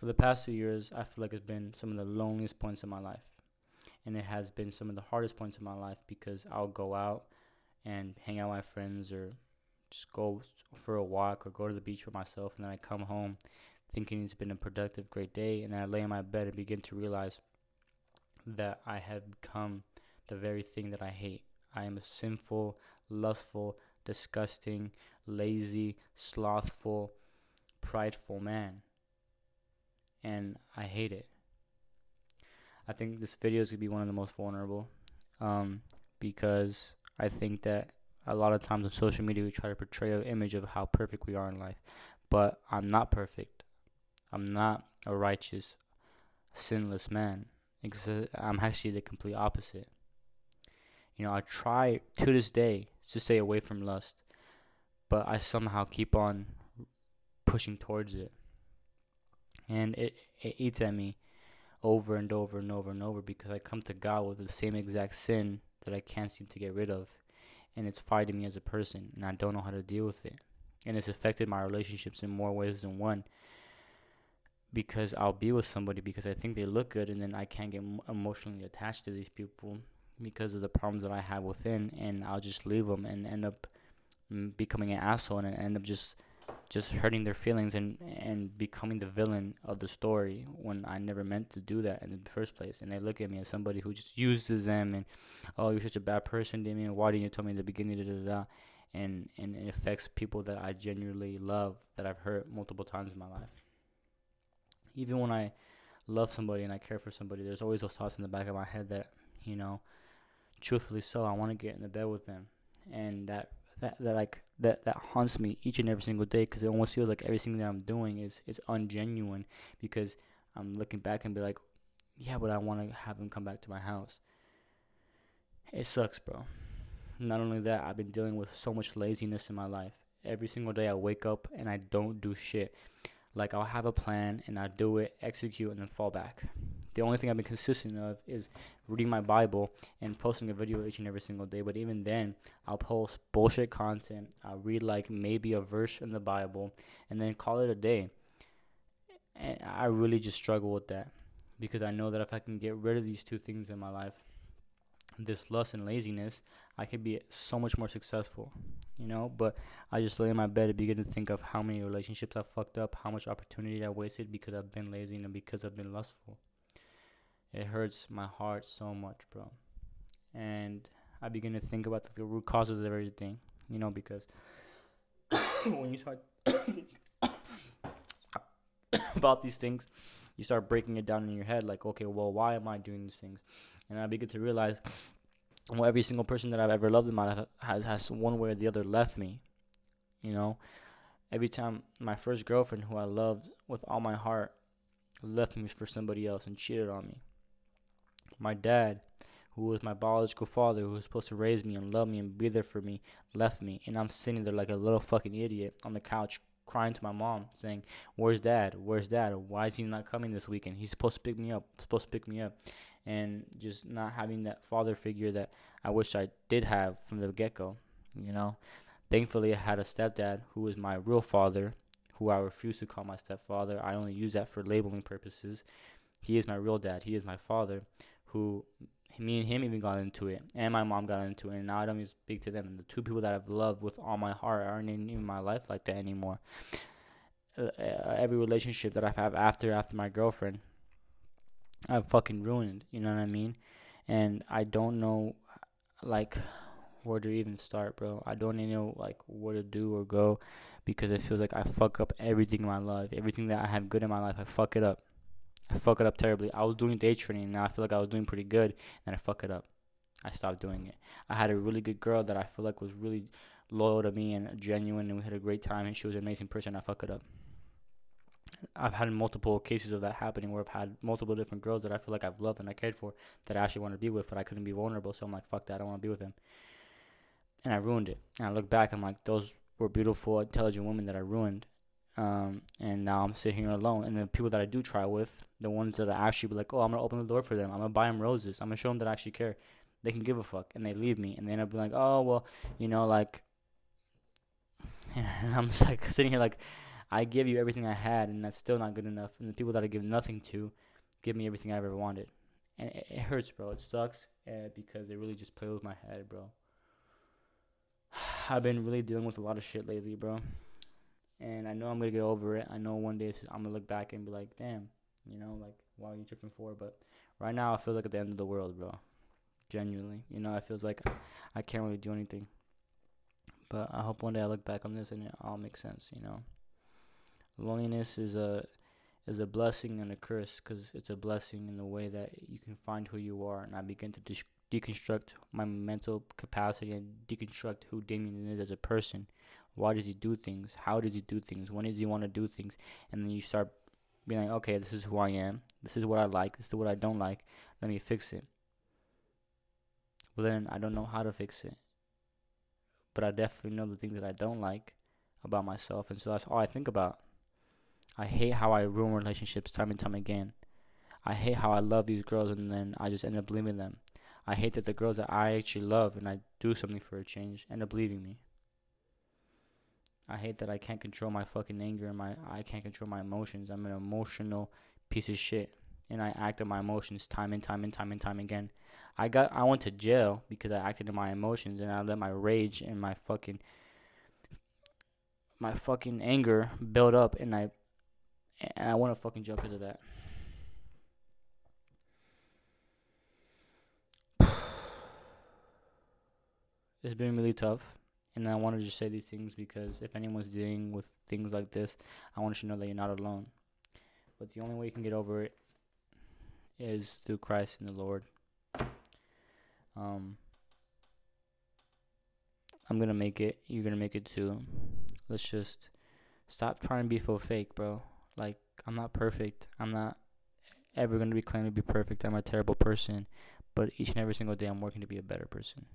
For the past 2 years, I feel like it's been some of the loneliest points in my life. And it has been some of the hardest points in my life because I'll go out and hang out with my friends or just go for a walk or go to the beach with myself. And then I come home thinking it's been a productive, great day. And then I lay in my bed and begin to realize that I have become the very thing that I hate. I am a sinful, lustful, disgusting, lazy, slothful, prideful man. And I hate it. I think this video is going to be one of the most vulnerable because I think that a lot of times on social media we try to portray an image of how perfect we are in life. But I'm not perfect. I'm not a righteous, sinless man. I'm actually the complete opposite. I try to this day to stay away from lust, but I somehow keep on pushing towards it. And it eats at me over and over and over and over because I come to God with the same exact sin that I can't seem to get rid of. And it's fighting me as a person, and I don't know how to deal with it. And it's affected my relationships in more ways than one because I'll be with somebody because I think they look good, and then I can't get emotionally attached to these people because of the problems that I have within, and I'll just leave them and end up becoming an asshole and end up just hurting their feelings and becoming the villain of the story when I never meant to do that in the first place. And they look at me as somebody who just uses them and, oh, you're such a bad person, Damien. Why didn't you tell me in the beginning? Da, da, da. And it affects people that I genuinely love that I've hurt multiple times in my life. Even when I love somebody and I care for somebody, there's always those thoughts in the back of my head that, truthfully so, I want to get in the bed with them. And that haunts me each and every single day because it almost feels like everything that I'm doing is ungenuine because I'm looking back and be like, yeah, but I want to have them come back to my house. It sucks, bro. Not only that, I've been dealing with so much laziness in my life. Every single day I wake up and I don't do shit. Like, I'll have a plan and I do it, execute, and then fall back. The only thing I've been consistent of is reading my Bible and posting a video each and every single day. But even then, I'll post bullshit content. I'll read like maybe a verse in the Bible and then call it a day. And I really just struggle with that because I know that if I can get rid of these two things in my life, this lust and laziness, I could be so much more successful, but I just lay in my bed and begin to think of how many relationships I fucked up, how much opportunity I wasted because I've been lazy and because I've been lustful. It hurts my heart so much, bro. And I begin to think about the root causes of everything, because when you start about these things, you start breaking it down in your head like, okay, well, why am I doing these things? And I begin to realize, well, every single person that I've ever loved in my life has one way or the other left me, Every time my first girlfriend, who I loved with all my heart, left me for somebody else and cheated on me. My dad, who was my biological father, who was supposed to raise me and love me and be there for me, left me. And I'm sitting there like a little fucking idiot on the couch crying to my mom saying, where's dad? Where's dad? Why is he not coming this weekend? He's supposed to pick me up. And just not having that father figure that I wish I did have from the get-go, Thankfully, I had a stepdad who was my real father, who I refuse to call my stepfather. I only use that for labeling purposes. He is my real dad. He is my father, who me and him even got into it, and my mom got into it, and now I don't even speak to them. And the two people that I've loved with all my heart aren't in my life like that anymore. Every relationship that I've had after my girlfriend, I've fucking ruined, you know what I mean? And I don't know, like, where to even start, bro. I don't even know, like, where to do or go because it feels like I fuck up everything in my life. Everything that I have good in my life, I fuck it up. I fuck it up terribly. I was doing day trading, and now I feel like I was doing pretty good, and I fuck it up. I stopped doing it. I had a really good girl that I feel like was really loyal to me and genuine, and we had a great time, and she was an amazing person. I fuck it up. I've had multiple cases of that happening where I've had multiple different girls that I feel like I've loved and I cared for that I actually want to be with, but I couldn't be vulnerable, so I'm like, fuck that, I don't want to be with them. And I ruined it. And I look back, I'm like, those were beautiful, intelligent women that I ruined. And now I'm sitting here alone. And the people that I do try with, the ones that I actually be like, oh, I'm going to open the door for them. I'm going to buy them roses. I'm going to show them that I actually care. They can give a fuck. And they leave me. And they end up being like, oh, well, like, and I'm just like sitting here like, I give you everything I had, and that's still not good enough. And the people that I give nothing to give me everything I ever wanted. And it hurts, bro. It sucks because it really just plays with my head, bro. I've been really dealing with a lot of shit lately, bro. And I know I'm going to get over it. I know one day I'm going to look back and be like, damn, like, why are you tripping for? But right now, I feel like at the end of the world, bro. Genuinely. It feels like I can't really do anything. But I hope one day I look back on this and it all makes sense. Loneliness is a blessing and a curse, because it's a blessing in the way that you can find who you are, and I begin to deconstruct my mental capacity and deconstruct who Damien is as a person. Why does he do things? How does he do things? When does he want to do things? And then you start being like, okay, this is who I am. This is what I like. This is what I don't like. Let me fix it. But then I don't know how to fix it. But I definitely know the things that I don't like about myself, and so that's all I think about. I hate how I ruin relationships time and time again. I hate how I love these girls and then I just end up leaving them. I hate that the girls that I actually love and I do something for a change end up leaving me. I hate that I can't control my fucking anger and I can't control my emotions. I'm an emotional piece of shit, and I act on my emotions time and time and time and time again. I went to jail because I acted on my emotions, and I let my rage and my fucking anger build up, and I went to fucking jail because of that. It's been really tough, and I wanted to just say these things because if anyone's dealing with things like this, I want you to know that you're not alone. But the only way you can get over it is through Christ and the Lord. I'm gonna make it. You're gonna make it too. Let's just stop trying to be so fake, bro. Like, I'm not perfect. I'm not ever gonna be claiming to be perfect. I'm a terrible person. But each and every single day, I'm working to be a better person.